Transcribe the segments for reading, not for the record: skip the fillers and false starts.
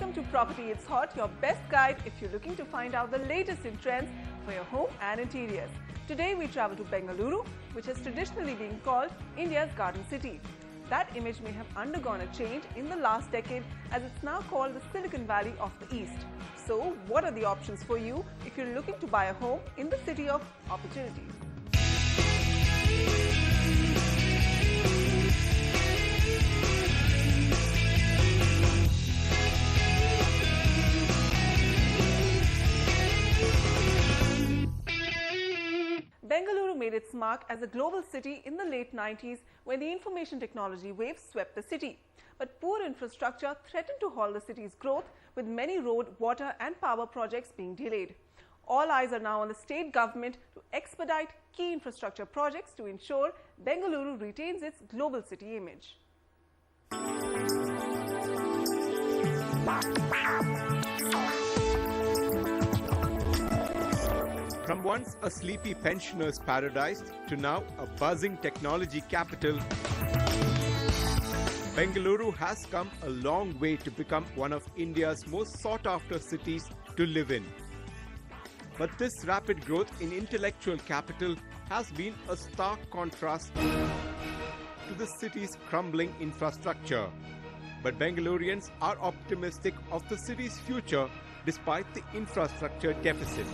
welcome to Property It's Hot, your best guide if you're looking to find out the latest in trends for your home and interiors. Today we travel to Bengaluru, which has traditionally been called India's Garden City. That image may have undergone a change in the last decade as it's now called the Silicon Valley of the East. So what are the options for you if you're looking to buy a home in the city of opportunities? Bengaluru made its mark as a global city in the late 90s when the information technology wave swept the city. But poor infrastructure threatened to halt the city's growth, with many road, water and power projects being delayed. All eyes are now on the state government to expedite key infrastructure projects to ensure Bengaluru retains its global city image. From once a sleepy pensioners' paradise to now a buzzing technology capital, Bengaluru has come a long way to become one of India's most sought-after cities to live in. But this rapid growth in intellectual capital has been a stark contrast to the city's crumbling infrastructure. But Bengalurians are optimistic of the city's future despite the infrastructure deficit.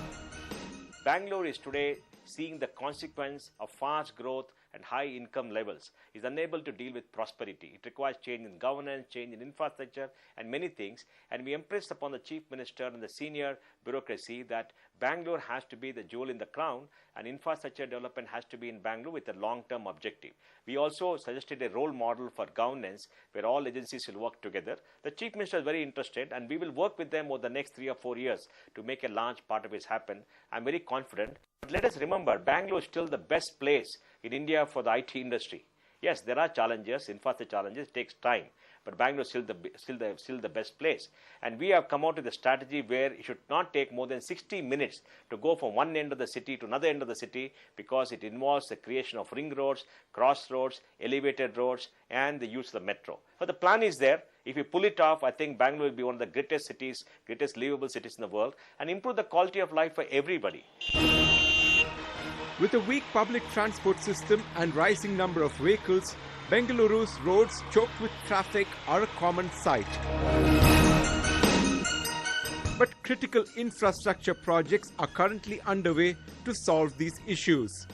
Bangalore is today seeing the consequence of fast growth and high income levels, is unable to deal with prosperity. It requires change in governance, change in infrastructure and many things, and we impressed upon the Chief Minister and the senior bureaucracy that Bangalore has to be the jewel in the crown and infrastructure development has to be in Bangalore with a long-term objective. We also suggested a role model for governance where all agencies will work together. The Chief Minister is very interested and we will work with them over the next 3 or 4 years to make a large part of it happen. I'm very confident. But let us remember, Bangalore is still the best place in India for the IT industry. Yes, there are challenges, infrastructure challenges, it takes time. But Bangalore is still the best place. And we have come out with a strategy where it should not take more than 60 minutes to go from one end of the city to another end of the city, because it involves the creation of ring roads, crossroads, elevated roads and the use of the metro. So the plan is there. If we pull it off, I think Bangalore will be one of the greatest cities, greatest livable cities in the world and improve the quality of life for everybody. With a weak public transport system and rising number of vehicles, Bengaluru's roads choked with traffic are a common sight. But critical infrastructure projects are currently underway to solve these issues.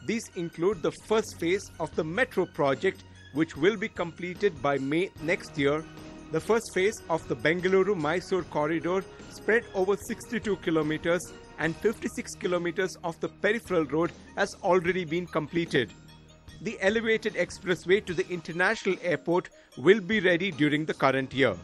These include the first phase of the metro project, which will be completed by May next year. The first phase of the Bengaluru-Mysore corridor, spread over 62 kilometers, and 56 kilometers of the peripheral road has already been completed. The elevated expressway to the international airport will be ready during the current year.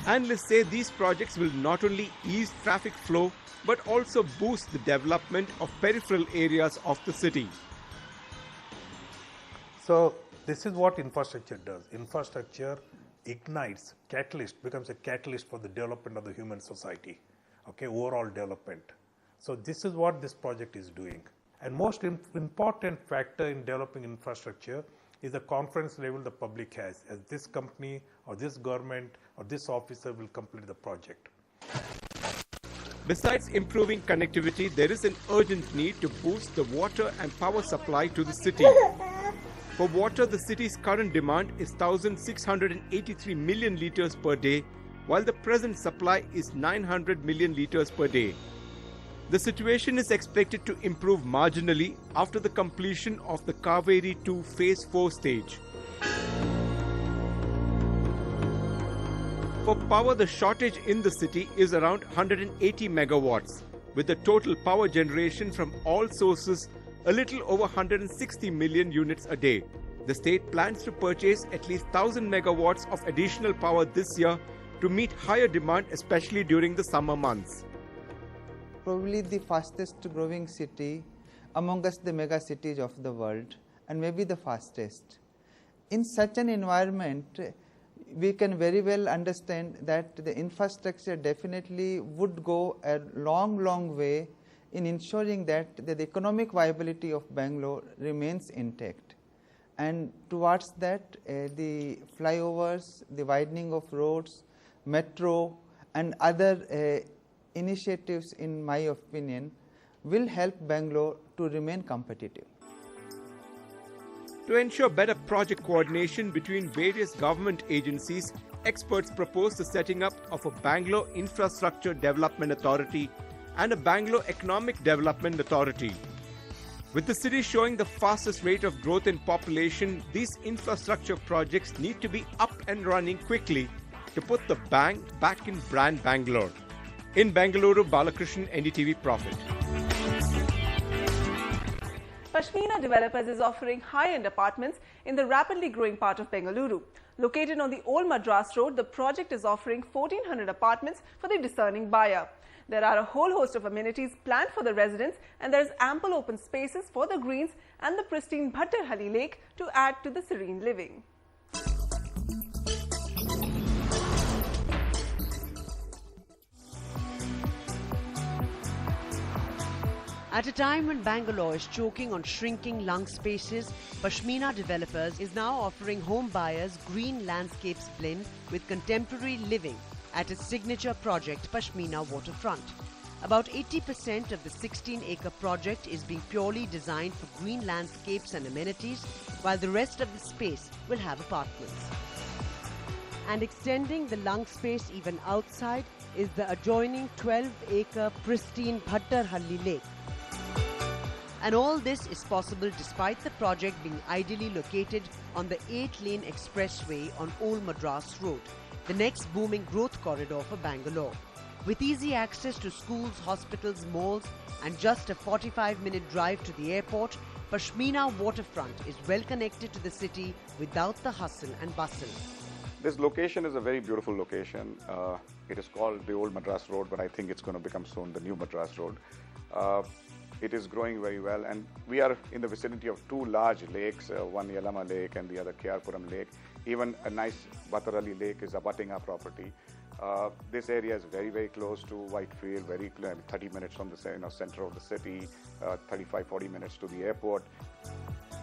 Analysts say these projects will not only ease traffic flow but also boost the development of peripheral areas of the city. So this is what infrastructure does. Infrastructure ignites, becomes a catalyst for the development of the human society, overall development. So this is what this project is doing. And most important factor in developing infrastructure is the confidence level the public has, as this company or this government or this officer will complete the project. Besides improving connectivity, there is an urgent need to boost the water and power supply to the city. For water, the city's current demand is 1,683 million litres per day, while the present supply is 900 million litres per day. The situation is expected to improve marginally after the completion of the Kaveri 2 Phase 4 stage. For power, the shortage in the city is around 180 megawatts, with the total power generation from all sources a little over 160 million units a day. The state plans to purchase at least 1,000 megawatts of additional power this year to meet higher demand, especially during the summer months. Probably the fastest growing city amongst the mega cities of the world, and maybe the fastest. In such an environment, we can very well understand that the infrastructure definitely would go a long way in ensuring that the economic viability of Bangalore remains intact. and towards that the flyovers, the widening of roads, metro and other initiatives, in my opinion, will help Bangalore to remain competitive. To ensure better project coordination between various government agencies, experts propose the setting up of a Bangalore Infrastructure Development Authority and a Bangalore Economic Development Authority. With the city showing the fastest rate of growth in population, these infrastructure projects need to be up and running quickly to put the bang back in brand Bangalore. In Bengaluru, Balakrishnan, NDTV Profit. Pashmina Developers is offering high-end apartments in the rapidly growing part of Bengaluru. Located on the Old Madras Road, the project is offering 1,400 apartments for the discerning buyer. There are a whole host of amenities planned for the residents, and there is ample open spaces for the greens and the pristine Bhattarhalli Lake to add to the serene living. At a time when Bangalore is choking on shrinking lung spaces, Pashmina Developers is now offering home buyers green landscapes blend with contemporary living at its signature project, Pashmina Waterfront. About 80% of the 16-acre project is being purely designed for green landscapes and amenities, while the rest of the space will have apartments. And extending the lung space even outside is the adjoining 12-acre pristine Bhattarhalli Lake. And all this is possible despite the project being ideally located on the 8-lane expressway on Old Madras Road, the next booming growth corridor for Bangalore. With easy access to schools, hospitals, malls and just a 45-minute drive to the airport, Pashmina Waterfront is well connected to the city without the hustle and bustle. This location is a very beautiful location. It is called the Old Madras Road, but I think it's going to become soon the New Madras Road. It is growing very well, and we are in the vicinity of two large lakes, one Yelama Lake and the other Kyarpuram Lake. Even a nice Bhattarhalli Lake is abutting our property. This area is very, very close to Whitefield, very 30 minutes from the center of the city, 35-40 minutes to the airport.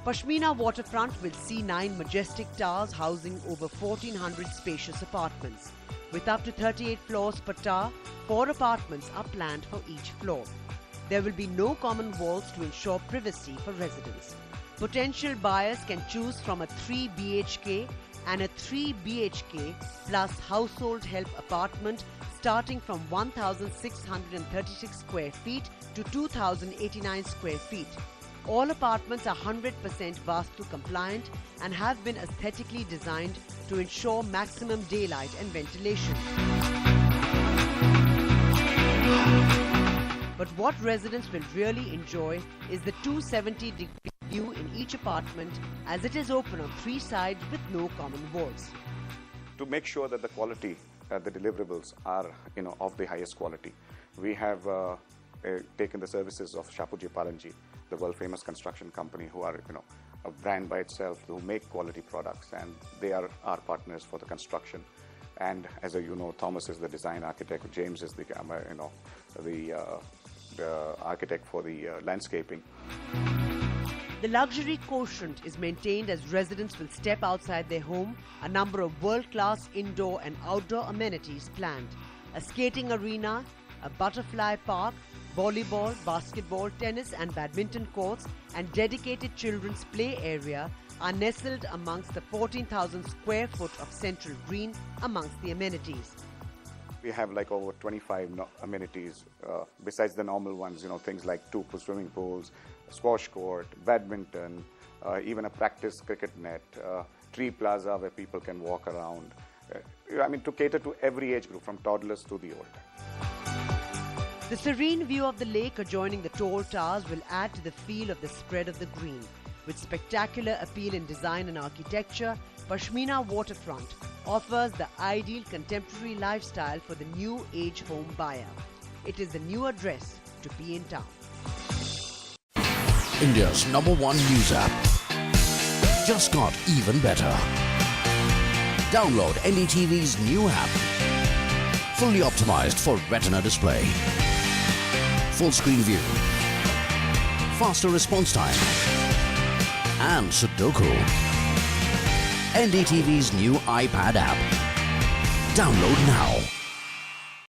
Pashmina Waterfront will see 9 majestic towers housing over 1,400 spacious apartments. With up to 38 floors per tower, 4 apartments are planned for each floor. There will be no common walls to ensure privacy for residents. Potential buyers can choose from a 3 BHK and a 3 BHK plus household help apartment starting from 1,636 square feet to 2,089 square feet. All apartments are 100% Vastu compliant and have been aesthetically designed to ensure maximum daylight and ventilation. But what residents will really enjoy is the 270-degree view in each apartment, as it is open on 3 sides with no common walls. To make sure that the quality, the deliverables are of the highest quality, we have taken the services of Shapoorji Pallonji, the world-famous construction company, who are a brand by itself, who make quality products, and they are our partners for the construction. And as you know, Thomas is the design architect, James is the architect for the landscaping. The luxury quotient is maintained as residents will step outside their home. A number of world-class indoor and outdoor amenities planned. A skating arena, a butterfly park, volleyball, basketball, tennis and badminton courts and dedicated children's play area are nestled amongst the 14,000 square foot of central green amongst the amenities. We have like over 25 amenities besides the normal ones, things like 2 swimming pools, squash court, badminton, even a practice cricket net, tree plaza where people can walk around. To cater to every age group from toddlers to the old. The serene view of the lake adjoining the tall towers will add to the feel of the spread of the green. With spectacular appeal in design and architecture, Pashmina Waterfront offers the ideal contemporary lifestyle for the new age home buyer. It is the new address to be in town. India's #1 news app just got even better. Download NDTV's new app. Fully optimized for retina display. Full screen view. Faster response time. and Sudoku. NDTV's new iPad app. Download now.